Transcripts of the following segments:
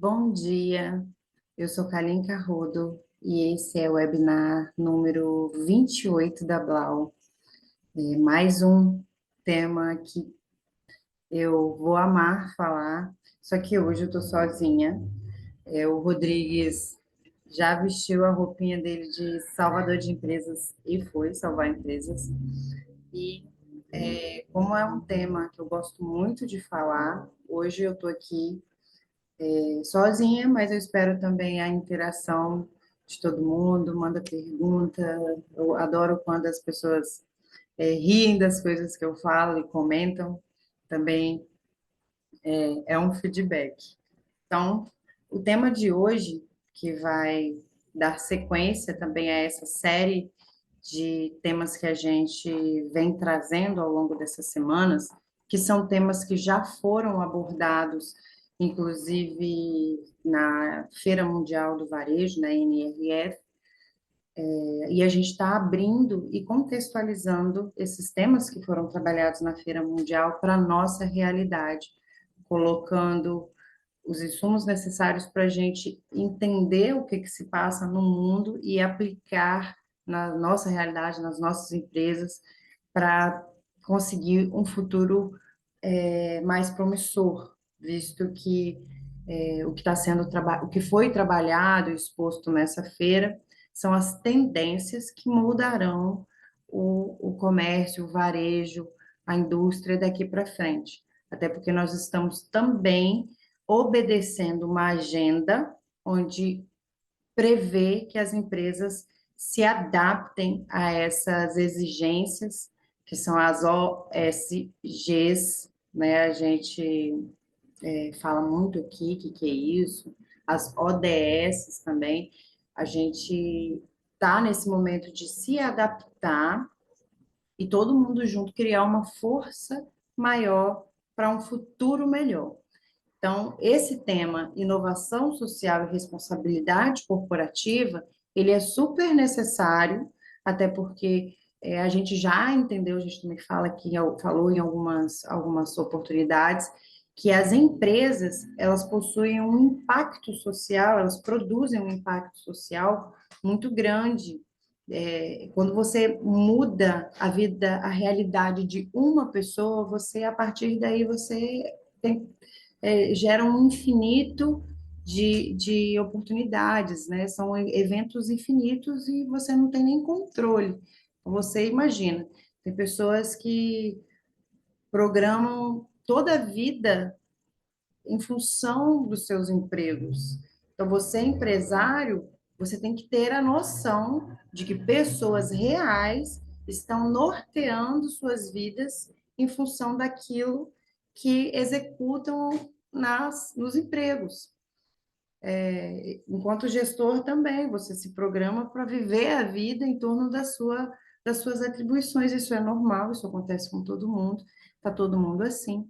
Bom dia, eu sou Kaline Carrodo e esse é o webinar número 28 da Blau. Mais um tema que eu vou amar falar, só que hoje eu estou sozinha. O Rodrigues já vestiu a roupinha dele de salvador de empresas e foi salvar empresas. E como é um tema que eu gosto muito de falar, hoje eu estou aqui sozinha, mas eu espero também a interação de todo mundo, manda pergunta. Eu adoro quando as pessoas riem das coisas que eu falo e comentam. Também é um feedback. Então, o tema de hoje, que vai dar sequência também a essa série de temas que a gente vem trazendo ao longo dessas semanas, que são temas que já foram abordados, inclusive na Feira Mundial do Varejo, na NRF, e a gente está abrindo e contextualizando esses temas que foram trabalhados na Feira Mundial para a nossa realidade, colocando os insumos necessários para a gente entender o que, que se passa no mundo e aplicar na nossa realidade, nas nossas empresas, para conseguir um futuro mais promissor, visto que o que está sendo o que foi trabalhado e exposto nessa feira são as tendências que mudarão o comércio, o varejo, a indústria daqui para frente. Até porque nós estamos também obedecendo uma agenda onde prevê que as empresas se adaptem a essas exigências, que são as OSGs, né? A gente fala muito aqui que é isso, as ODS também. A gente está nesse momento de se adaptar e todo mundo junto criar uma força maior para um futuro melhor. Então, esse tema, inovação social e responsabilidade corporativa, ele é super necessário, até porque a gente já entendeu, a gente também fala aqui, falou em algumas oportunidades, que as empresas, elas possuem um impacto social, elas produzem um impacto social muito grande. Quando você muda a vida, a realidade de uma pessoa, você, a partir daí, você tem gera um infinito de oportunidades, né? São eventos infinitos e você não tem nem controle. Então, você imagina, tem pessoas que programam toda a vida em função dos seus empregos. Então, você é empresário, você tem que ter a noção de que pessoas reais estão norteando suas vidas em função daquilo que executam nos empregos. Enquanto gestor também, você se programa para viver a vida em torno das suas atribuições. Isso é normal, isso acontece com todo mundo, está todo mundo assim.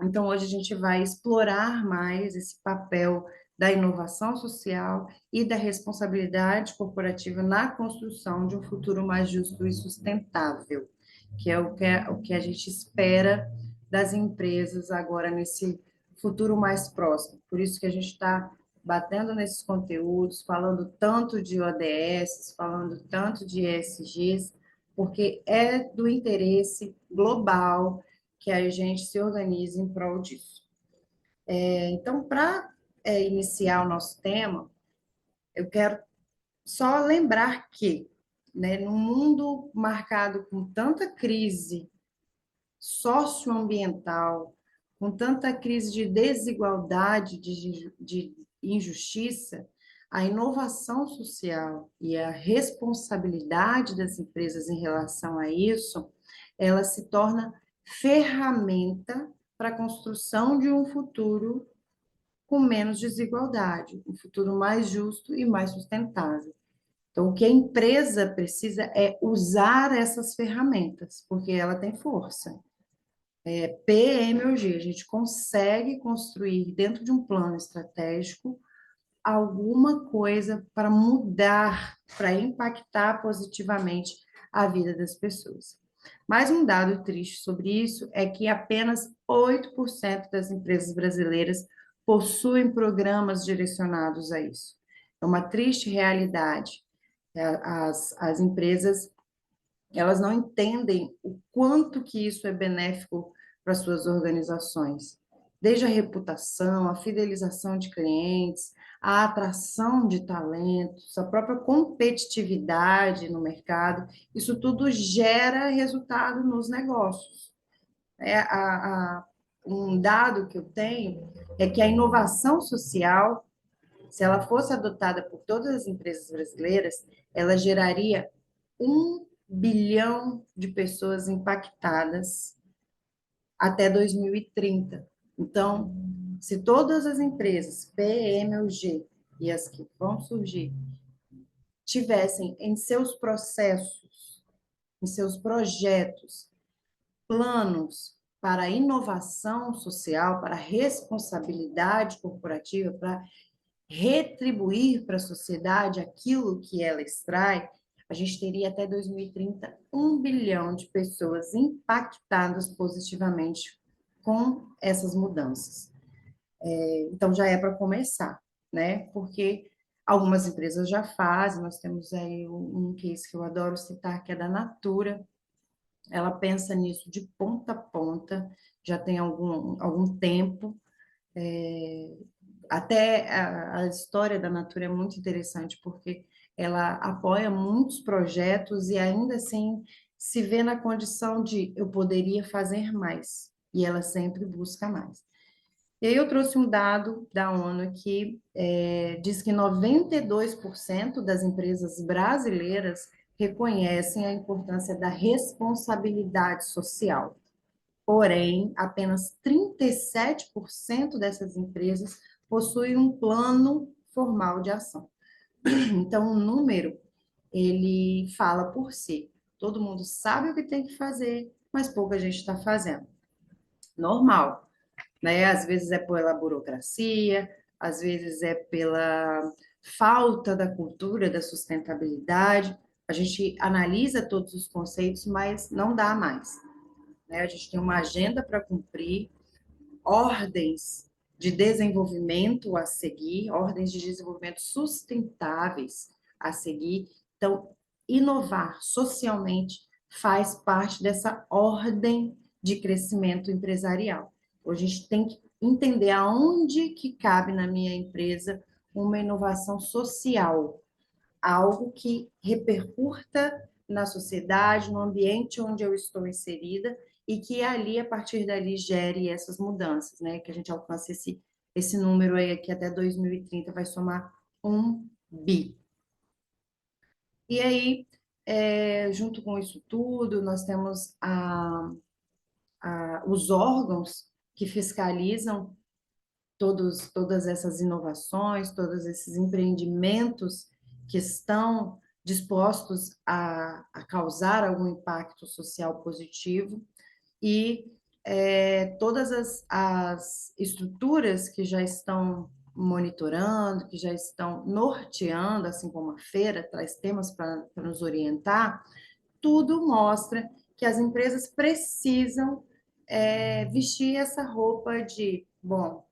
Então, hoje a gente vai explorar mais esse papel da inovação social e da responsabilidade corporativa na construção de um futuro mais justo e sustentável, que é o que a gente espera das empresas agora nesse futuro mais próximo. Por isso que a gente está batendo nesses conteúdos, falando tanto de ODS, falando tanto de ESGs, porque é do interesse global que a gente se organize em prol disso. Então, para iniciar o nosso tema, eu quero só lembrar que, né, num mundo marcado com tanta crise socioambiental, com tanta crise de desigualdade, de injustiça, a inovação social e a responsabilidade das empresas em relação a isso, ela se torna ferramenta para a construção de um futuro com menos desigualdade, um futuro mais justo e mais sustentável. Então, o que a empresa precisa é usar essas ferramentas, porque ela tem força. PMOG, a gente consegue construir dentro de um plano estratégico alguma coisa para mudar, para impactar positivamente a vida das pessoas. Mais um dado triste sobre isso é que apenas 8% das empresas brasileiras possuem programas direcionados a isso. É uma triste realidade. As empresas, elas não entendem o quanto que isso é benéfico para suas organizações. Desde a reputação, a fidelização de clientes, a atração de talentos, a própria competitividade no mercado, isso tudo gera resultado nos negócios. Um dado que eu tenho é que a inovação social, se ela fosse adotada por todas as empresas brasileiras, ela geraria 1 bilhão de pessoas impactadas até 2030. Então, se todas as empresas, PM ou G, e as que vão surgir, tivessem em seus processos, em seus projetos, planos para a inovação social, para a responsabilidade corporativa, para retribuir para a sociedade aquilo que ela extrai, a gente teria até 2030 1 bilhão de pessoas impactadas positivamente com essas mudanças. Então, já é para começar, né? Porque algumas empresas já fazem, nós temos aí um case que eu adoro citar, que é da Natura. Ela pensa nisso de ponta a ponta, já tem algum tempo. Até a história da Natura é muito interessante, porque ela apoia muitos projetos e ainda assim se vê na condição de eu poderia fazer mais, e ela sempre busca mais. E aí eu trouxe um dado da ONU que diz que 92% das empresas brasileiras reconhecem a importância da responsabilidade social. Porém, apenas 37% dessas empresas possuem um plano formal de ação. Então, o número, ele fala por si. Todo mundo sabe o que tem que fazer, mas pouca gente está fazendo. Normal, né? Às vezes é pela burocracia, às vezes é pela falta da cultura da sustentabilidade. A gente analisa todos os conceitos, mas não dá mais, né? A gente tem uma agenda para cumprir, ordens de desenvolvimento a seguir, ordens de desenvolvimento sustentáveis a seguir. Então, inovar socialmente faz parte dessa ordem de crescimento empresarial. Hoje a gente tem que entender aonde que cabe na minha empresa uma inovação social, algo que repercuta na sociedade, no ambiente onde eu estou inserida e que ali, a partir dali, gere essas mudanças, né? Que a gente alcance esse número aí que até 2030 vai somar 1 bi. E aí, junto com isso tudo, nós temos os órgãos que fiscalizam todas essas inovações, todos esses empreendimentos que estão dispostos a causar algum impacto social positivo e todas as estruturas que já estão monitorando, que já estão norteando, assim como a feira traz temas para nos orientar, tudo mostra que as empresas precisam vestir essa roupa de, bom,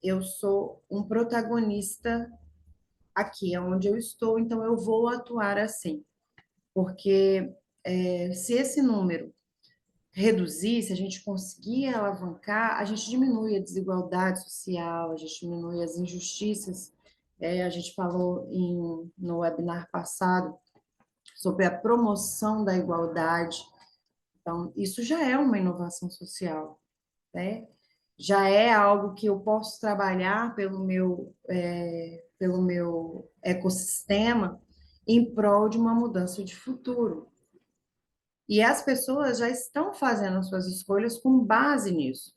eu sou um protagonista aqui, é onde eu estou, então eu vou atuar assim. Porque se esse número reduzir, se a gente conseguir alavancar, a gente diminui a desigualdade social, a gente diminui as injustiças. A gente falou no webinar passado sobre a promoção da igualdade. Então, isso já é uma inovação social, né? Já é algo que eu posso trabalhar pelo meu ecossistema em prol de uma mudança de futuro. E as pessoas já estão fazendo as suas escolhas com base nisso.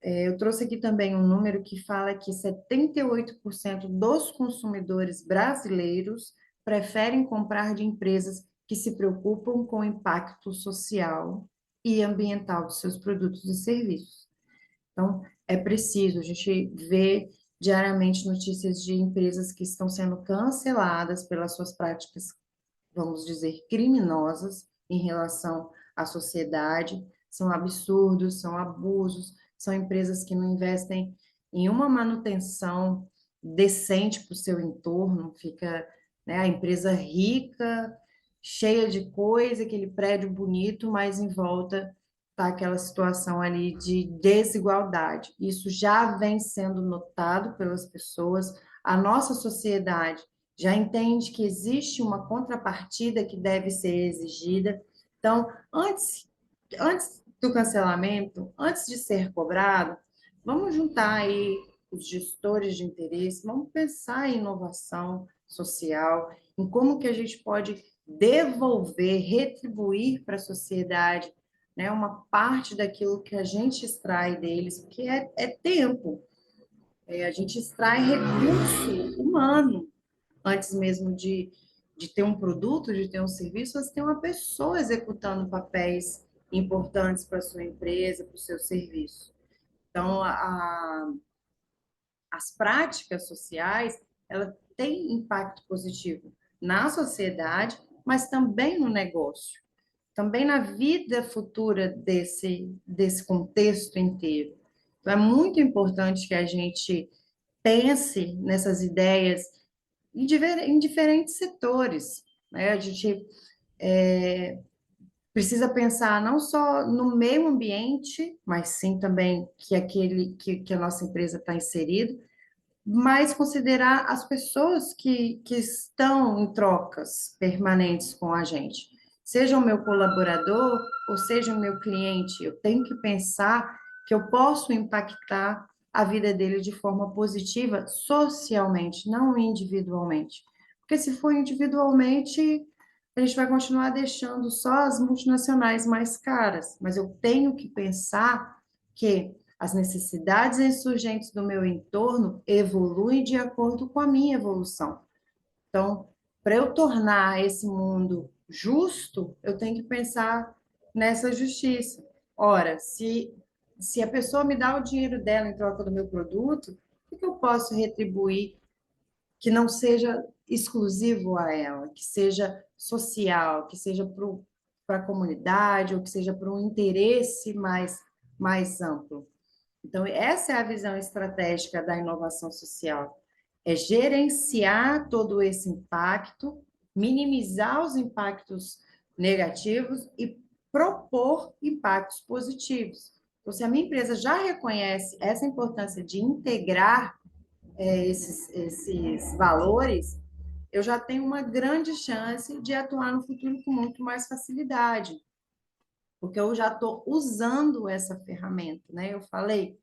Eu trouxe aqui também um número que fala que 78% dos consumidores brasileiros preferem comprar de empresas que se preocupam com o impacto social e ambiental de seus produtos e serviços. Então, é preciso, a gente vê diariamente notícias de empresas que estão sendo canceladas pelas suas práticas, vamos dizer, criminosas em relação à sociedade, são absurdos, são abusos, são empresas que não investem em uma manutenção decente para o seu entorno, fica, né, a empresa rica, cheia de coisa, aquele prédio bonito, mas em volta está aquela situação ali de desigualdade. Isso já vem sendo notado pelas pessoas, a nossa sociedade já entende que existe uma contrapartida que deve ser exigida. Então, antes do cancelamento, antes de ser cobrado, vamos juntar aí os gestores de interesse, vamos pensar em inovação social, em como que a gente pode devolver, retribuir para a sociedade, né, uma parte daquilo que a gente extrai deles, porque é tempo, a gente extrai recurso humano, antes mesmo de ter um produto, de ter um serviço, você tem uma pessoa executando papéis importantes para a sua empresa, para o seu serviço. Então, as práticas sociais, ela tem impacto positivo na sociedade, mas também no negócio, também na vida futura desse contexto inteiro. Então, é muito importante que a gente pense nessas ideias em diferentes setores, né? A gente precisa pensar não só no meio ambiente, mas sim também que que a nossa empresa está inserida, mas considerar as pessoas que estão em trocas permanentes com a gente. Seja o meu colaborador ou seja o meu cliente, eu tenho que pensar que eu posso impactar a vida dele de forma positiva socialmente, não individualmente. Porque se for individualmente, a gente vai continuar deixando só as multinacionais mais caras, mas eu tenho que pensar que as necessidades insurgentes do meu entorno evoluem de acordo com a minha evolução. Então, para eu tornar esse mundo justo, eu tenho que pensar nessa justiça. Ora, se a pessoa me dá o dinheiro dela em troca do meu produto, o que eu posso retribuir que não seja exclusivo a ela, que seja social, que seja para a comunidade, ou que seja para um interesse mais amplo? Então, essa é a visão estratégica da inovação social. É gerenciar todo esse impacto, minimizar os impactos negativos e propor impactos positivos. Então, se a minha empresa já reconhece essa importância de integrar esses valores, eu já tenho uma grande chance de atuar no futuro com muito mais facilidade, porque eu já estou usando essa ferramenta, né? Eu falei,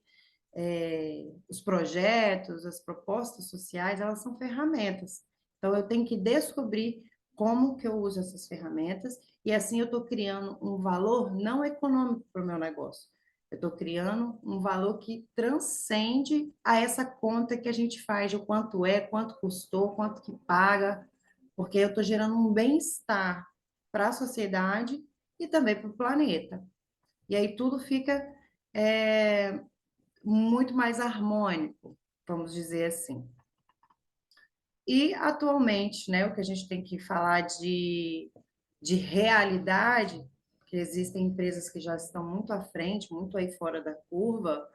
os projetos, as propostas sociais, elas são ferramentas. Então, eu tenho que descobrir como que eu uso essas ferramentas e assim eu estou criando um valor não econômico para o meu negócio. Eu estou criando um valor que transcende a essa conta que a gente faz de quanto é, quanto custou, quanto que paga, porque eu estou gerando um bem-estar para a sociedade e também para o planeta. E aí tudo fica é, muito mais harmônico, vamos dizer assim. E atualmente, né, o que a gente tem que falar de realidade, que existem empresas que já estão muito à frente, muito aí fora da curva,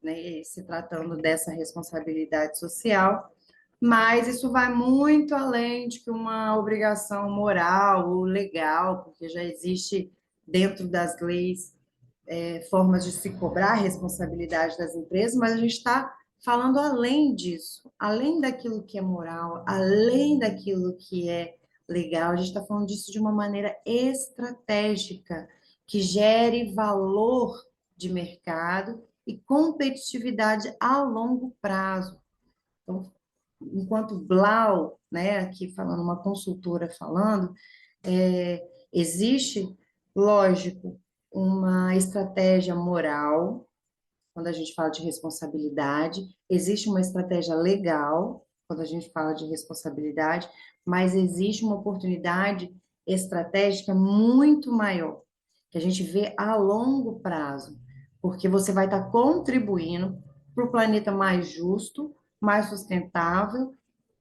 né, se tratando dessa responsabilidade social, mas isso vai muito além de que uma obrigação moral ou legal, porque já existe dentro das leis formas de se cobrar a responsabilidade das empresas, mas a gente está falando além disso, além daquilo que é moral, além daquilo que é legal, a gente está falando disso de uma maneira estratégica, que gere valor de mercado e competitividade a longo prazo. Então, enquanto Blau, né, aqui falando, uma consultora falando, existe, lógico, uma estratégia moral, quando a gente fala de responsabilidade, existe uma estratégia legal, quando a gente fala de responsabilidade, mas existe uma oportunidade estratégica muito maior, que a gente vê a longo prazo, porque você vai estar contribuindo para o planeta mais justo, mais sustentável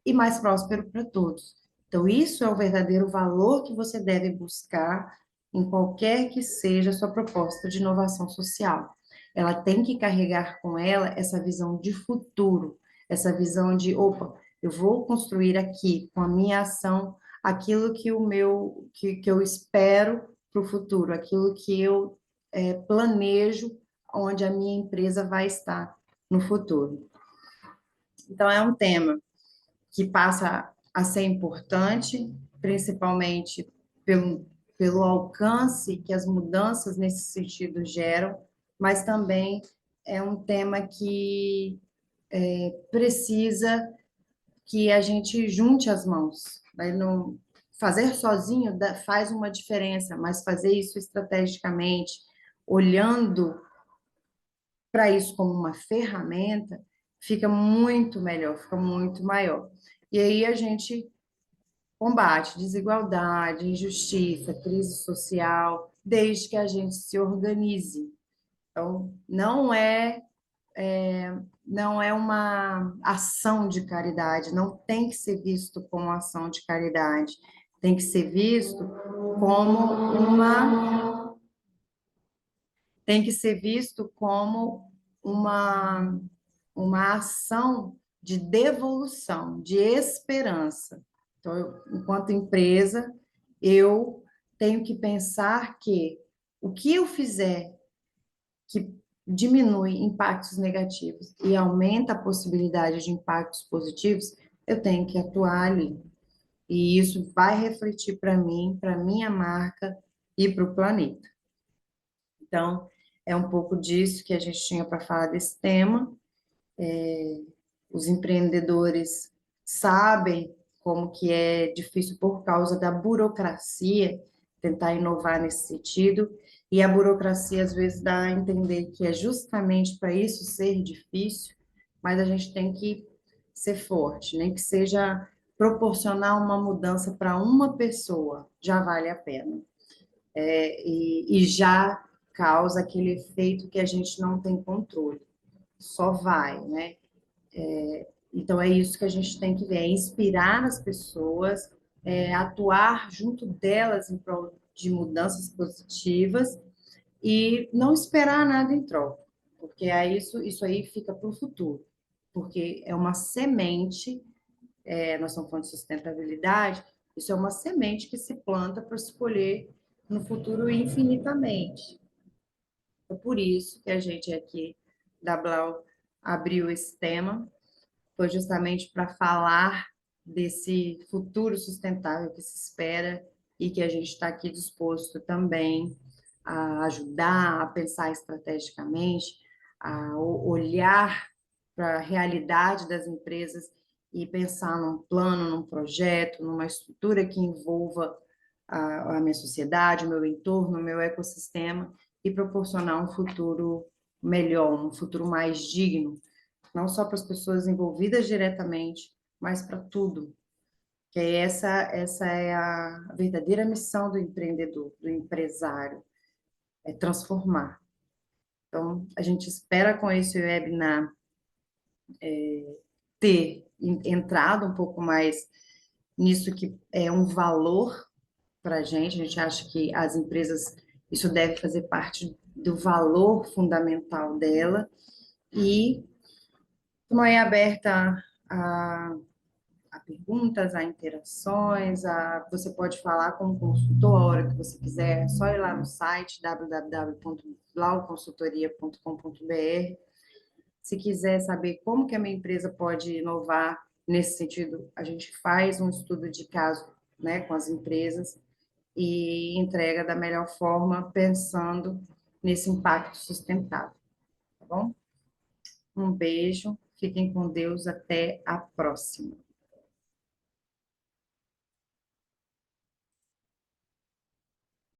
e mais próspero para todos. Então, isso é o verdadeiro valor que você deve buscar em qualquer que seja a sua proposta de inovação social. ela tem que carregar com ela essa visão de futuro, essa visão de, opa, eu vou construir aqui, com a minha ação, aquilo que eu espero para o futuro, aquilo que eu planejo onde a minha empresa vai estar no futuro. Então, é um tema que passa a ser importante, principalmente pelo alcance que as mudanças nesse sentido geram, mas também é um tema que precisa que a gente junte as mãos. Né? Não, fazer sozinho faz uma diferença, mas fazer isso estrategicamente, olhando para isso como uma ferramenta, fica muito melhor, fica muito maior. E aí a gente combate desigualdade, injustiça, crise social, desde que a gente se organize. Então, não é uma ação de caridade, não tem que ser visto como ação de caridade, tem que ser visto como uma tem que ser visto como uma uma ação de devolução, de esperança. Então, enquanto empresa, eu tenho que pensar que o que eu fizer que diminui impactos negativos e aumenta a possibilidade de impactos positivos, eu tenho que atuar ali. E isso vai refletir para mim, para minha marca e para o planeta. Então, é um pouco disso que a gente tinha para falar desse tema. Os empreendedores sabem como que é difícil por causa da burocracia tentar inovar nesse sentido, e a burocracia às vezes dá a entender que é justamente para isso ser difícil, mas a gente tem que ser forte, nem que seja proporcionar uma mudança para uma pessoa, já vale a pena. E já causa aquele efeito que a gente não tem controle, só vai, né? Então, é isso que a gente tem que ver, é inspirar as pessoas, atuar junto delas em prol de mudanças positivas e não esperar nada em troca, porque aí isso aí fica para o futuro, porque é uma semente, nós estamos falando de sustentabilidade, isso é uma semente que se planta para se colher no futuro infinitamente. É por isso que a gente aqui da Blau abriu esse tema, foi justamente para falar desse futuro sustentável que se espera e que a gente está aqui disposto também a ajudar, a pensar estrategicamente, a olhar para a realidade das empresas e pensar num plano, num projeto, numa estrutura que envolva a minha sociedade, o meu entorno, o meu ecossistema e proporcionar um futuro melhor, um futuro mais digno, não só para as pessoas envolvidas diretamente, mas para tudo. Que essa é a verdadeira missão do empreendedor, do empresário, é transformar. Então, a gente espera com esse webinar ter entrado um pouco mais nisso que é um valor para a gente acha que as empresas, isso deve fazer parte do valor fundamental dela, e estamos aí aberta a a perguntas, a interações, você pode falar como consultor a hora que você quiser, é só ir lá no site www.blauconsultoria.com.br. Se quiser saber como que a minha empresa pode inovar nesse sentido, a gente faz um estudo de caso, né, com as empresas e entrega da melhor forma, pensando nesse impacto sustentável, tá bom? Um beijo, fiquem com Deus, até a próxima.